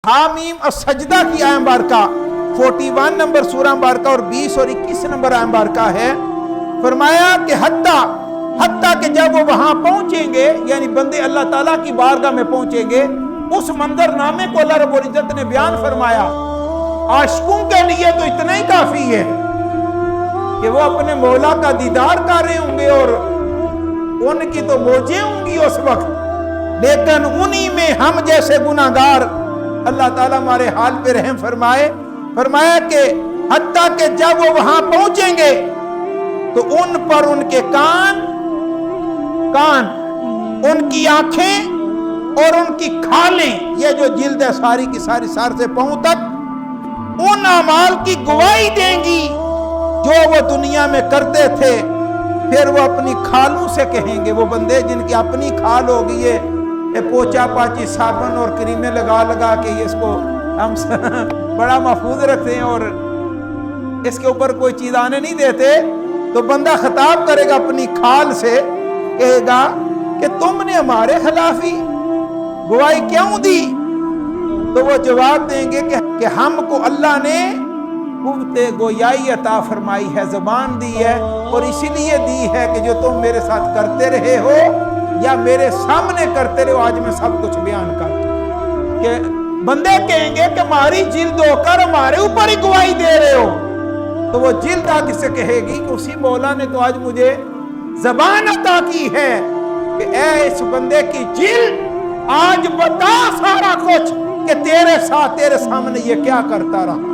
हामीम सजदा की आयत मुबारका 41 नंबर सूरह मुबारका और 20 और 21 नंबर आयत मुबारका है। फरमाया कि हत्ता कि जब वो वहां पहुंचेंगे, यानी बंदे अल्लाह ताला की बारगाह में पहुंचेंगे, उस मंजरनामे को अल्लाह रब्बुल इज्जत ने बयान फरमाया। आशिकों के लिए तो इतना ही काफी है कि वो अपने मौला का दीदार कर रहे होंगे और उनकी तो मौजें होंगी उस वक्त, लेकिन उन्हीं में हम जैसे गुनाहगार अल्लाह ताला हमारे हाल पे रहम फरमाए। फरमाया कि हत्ता कि जब वो वहां पहुंचेंगे तो उन पर उनके कान, उनकी आंखें और उनकी खालें, ये जो जिल्द है सारी की सारी सर से पांव तक, उन अमाल की गवाही देंगी जो वो दुनिया में करते थे। फिर वो अपनी खालों से कहेंगे, वो बंदे जिनकी अपनी खाल होगी, ये पोचा पाची साबुन और क्रीमें लगा लगा के ये इसको हम बड़ा महफूज रखते हैं और इसके ऊपर कोई चीज आने नहीं देते, तो बंदा खिताब करेगा अपनी खाल से, कहेगा कि तुमने हमारे खिलाफ ही गवाही क्यों दी? तो वो जवाब देंगे कि हमको अल्लाह ने कुव्वते गोयाई अता फरमाई है, ज़बान दी है, और इसीलिए दी है कि जो तुम मेरे साथ करते रहे हो या मेरे सामने करते रहे हो, आज मैं सब कुछ बयान कर दूं। कि बंदे कहेंगे कि हमारी जिल्द होकर हमारे ऊपर ही गवाही दे रहे हो, तो वो जिल्द आगे से कहेगी कि उसी मौला ने तो आज मुझे ज़बान अता की है कि ऐ इस बंदे की जिल्द आज बता सारा कुछ कि तेरे साथ तेरे सामने ये क्या करता रहा।